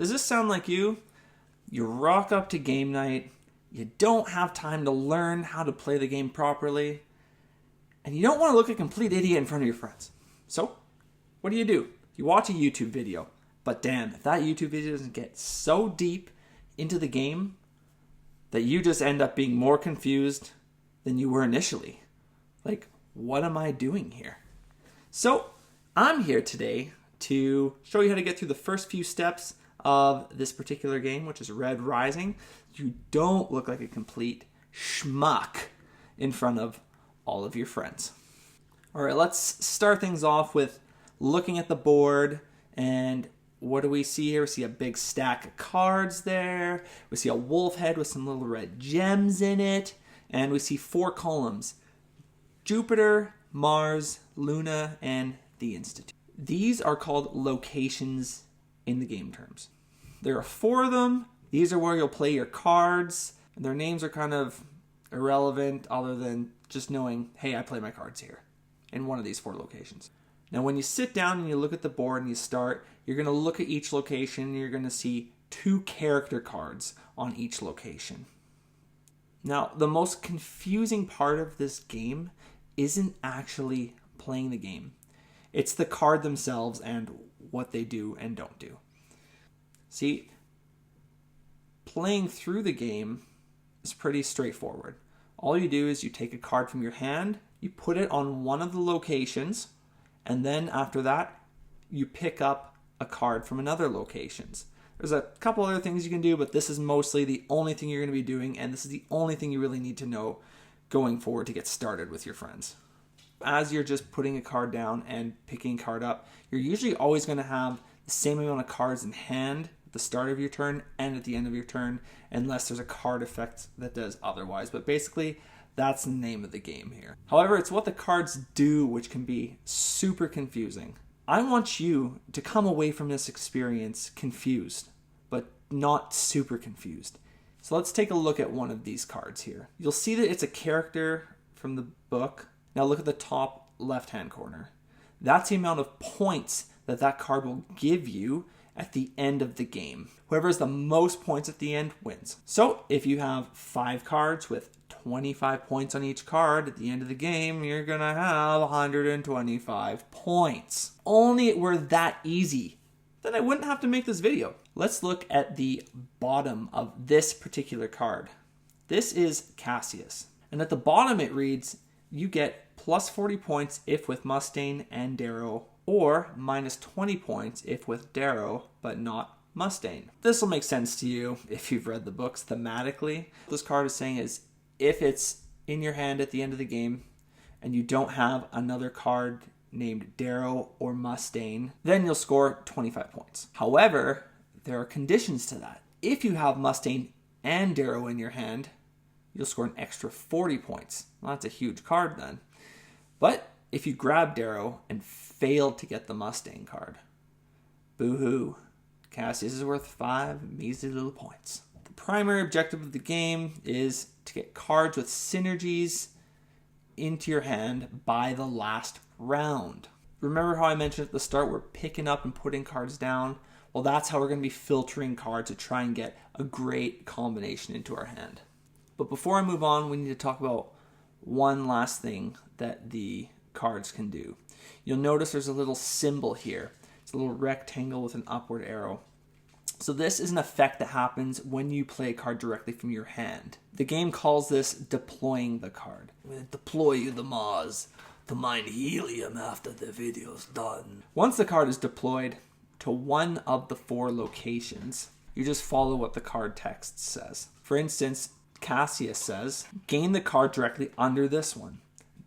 Does this sound like you? You rock up to game night, you don't have time to learn how to play the game properly, and you don't want to look a complete idiot in front of your friends. So, what do? You watch a YouTube video, but damn, if that YouTube video doesn't get so deep into the game that you just end up being more confused than you were initially. Like, what am I doing here? So, I'm here today to show you how to get through the first few steps of this particular game, which is RedRising. You don't look like a complete schmuck in front of all of your friends. All right, let's start things off with looking at the board. And what do we see here? We see a big stack of cards there. We see a wolf head with some little red gems in it. And we see 4 columns: Jupiter, Mars, Luna, and the Institute. These are called locations in the game terms. There are 4 of them. These are where you'll play your cards. Their names are kind of irrelevant other than just knowing, hey, I play my cards here in one of these 4 locations. Now, when you sit down and you look at the board and you start, you're going to look at each location and you're going to see 2 character cards on each location. Now, the most confusing part of this game isn't actually playing the game. It's the card themselves and what they do and don't do. See, playing through the game is pretty straightforward. All you do is you take a card from your hand, you put it on one of the locations, and then after that, you pick up a card from another locations. There's a couple other things you can do, but this is mostly the only thing you're going to be doing, and this is the only thing you really need to know going forward to get started with your friends. As you're just putting a card down and picking a card up, you're usually always going to have the same amount of cards in hand at the start of your turn and at the end of your turn, unless there's a card effect that does otherwise. But basically, that's the name of the game here. However, it's what the cards do which can be super confusing. I want you to come away from this experience confused, but not super confused. So let's take a look at one of these cards here. You'll see that it's a character from the book. Now look at the top left-hand corner. That's the amount of points that that card will give you at the end of the game. Whoever has the most points at the end wins. So if you have 5 cards with 25 points on each card at the end of the game, you're gonna have 125 points. Only it were that easy, then I wouldn't have to make this video. Let's look at the bottom of this particular card. This is Cassius. And at the bottom it reads, you get plus 40 points if with Mustang and Darrow, or minus 20 points if with Darrow, but not Mustang. This will make sense to you if you've read the books thematically. What this card is saying is, if it's in your hand at the end of the game, and you don't have another card named Darrow or Mustang, then you'll score 25 points. However, there are conditions to that. If you have Mustang and Darrow in your hand, you'll score an extra 40 points. Well, that's a huge card then. But if you grab Darrow and fail to get the Mustang card, boo-hoo. Cassius is worth 5 measly little points. The primary objective of the game is to get cards with synergies into your hand by the last round. Remember how I mentioned at the start we're picking up and putting cards down? Well, that's how we're going to be filtering cards to try and get a great combination into our hand. But before I move on, we need to talk about one last thing that the cards can do. You'll notice there's a little symbol here. It's a little rectangle with an upward arrow. So this is an effect that happens when you play a card directly from your hand. The game calls this deploying the card. I'm going to deploy you the Mars to mine helium after the video's done. Once the card is deployed to one of the 4 locations, you just follow what the card text says. For instance, Cassius says, gain the card directly under this one.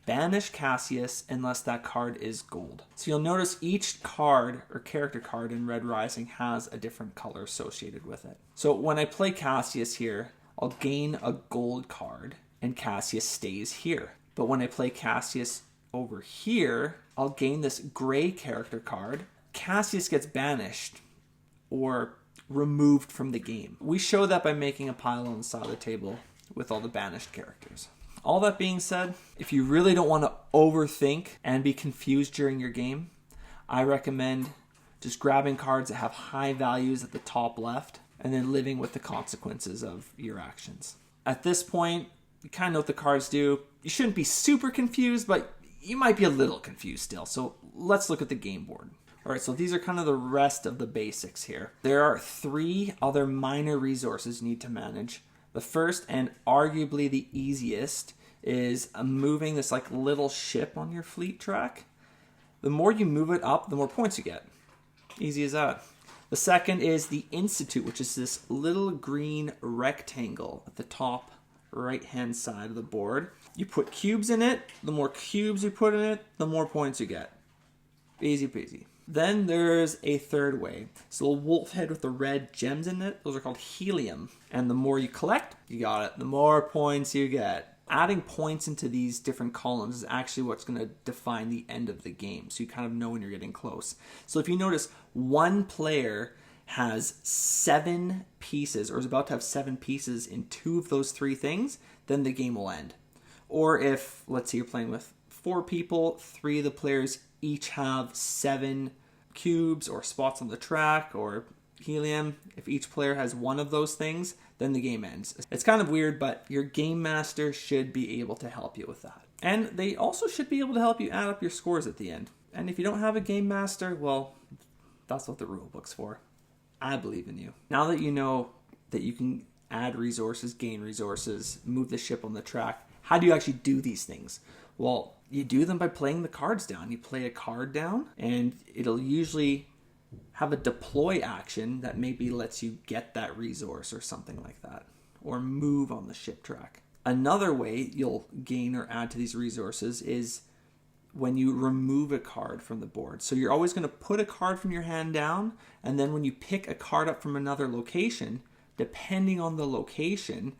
Banish Cassius unless that card is gold. So you'll notice each card or character card in RedRising has a different color associated with it. So when I play Cassius here, I'll gain a gold card and Cassius stays here. But when I play Cassius over here, I'll gain this gray character card. Cassius gets banished or removed from the game. We show that by making a pile on the side of the table with all the banished characters. All that being said, if you really don't want to overthink and be confused during your game, I recommend just grabbing cards that have high values at the top left, and then living with the consequences of your actions. At this point, you kind of know what the cards do. You shouldn't be super confused, but you might be a little confused still. So let's look at the game board. All right, so these are kind of the rest of the basics here. There are 3 other minor resources you need to manage. The first, and arguably the easiest, is moving this like little ship on your fleet track. The more you move it up, the more points you get. Easy as that. The second is the Institute, which is this little green rectangle at the top right-hand side of the board. You put cubes in it. The more cubes you put in it, the more points you get. Easy peasy. Then there's a third way. So a wolf head with the red gems in it, those are called helium. And the more you collect, you got it. The more points you get. Adding points into these different columns is actually what's going to define the end of the game. So you kind of know when you're getting close. So if you notice, one player has 7 pieces, or is about to have 7 pieces in 2 of those 3 things, then the game will end. Or if, let's say you're playing with 4 people, 3 of the players each have 7 cubes or spots on the track or helium. If each player has 1 of those things, then the game ends. It's kind of weird, but your game master should be able to help you with that. And they also should be able to help you add up your scores at the end. And if you don't have a game master, well, that's what the rule book's for. I believe in you. Now that you know that you can add resources, gain resources, move the ship on the track, how do you actually do these things? Well, you do them by playing the cards down. You play a card down, and it'll usually have a deploy action that maybe lets you get that resource or something like that, or move on the ship track. Another way you'll gain or add to these resources is when you remove a card from the board. So you're always going to put a card from your hand down, and then when you pick a card up from another location, depending on the location,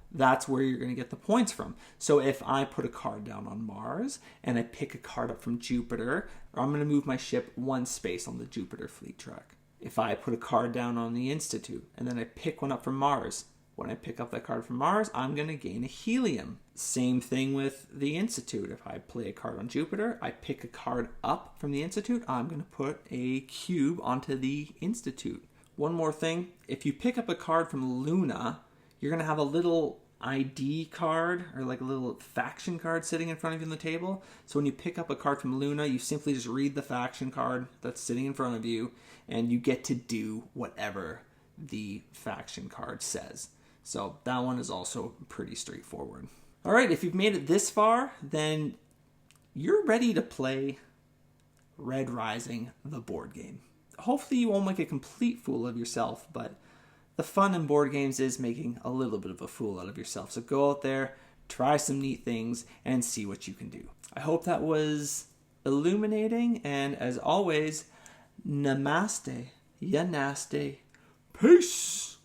that's where you're going to get the points from. So if I put a card down on Mars and I pick a card up from Jupiter, I'm going to move my ship 1 space on the Jupiter fleet track. If I put a card down on the Institute and then I pick one up from Mars, when I pick up that card from Mars, I'm going to gain a helium. Same thing with the Institute. If I play a card on Jupiter, I pick a card up from the Institute, I'm going to put a cube onto the Institute. One more thing, if you pick up a card from Luna, you're going to have a little ID card or like a little faction card sitting in front of you on the table. So when you pick up a card from Luna, you simply just read the faction card that's sitting in front of you, and you get to do whatever the faction card says. So that one is also pretty straightforward. All right, if you've made it this far, then you're ready to play RedRising, the board game. Hopefully you won't make a complete fool of yourself, but the fun in board games is making a little bit of a fool out of yourself. So go out there, try some neat things, and see what you can do. I hope that was illuminating, and as always, namaste, ya nasty. Peace!